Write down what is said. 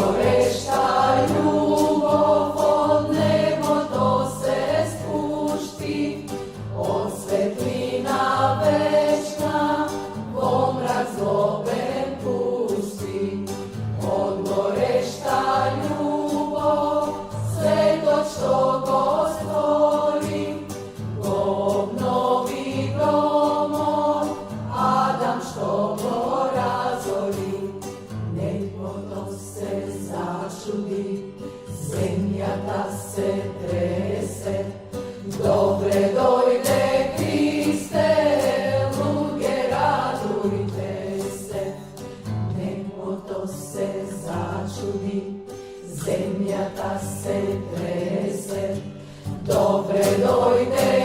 Orešta ljubov od nebo to se spušti, od svetlina večna pomrak zloben pušti. Od orešta ljubov sve to što go stvori, go obnovi gromom, Adam što go razori. Nebo to se začudi, zemlja ta se trese, dobre dojde Kriste, luge radujte se. Nebo to se začudi, zemlja ta se trese, dobre dojde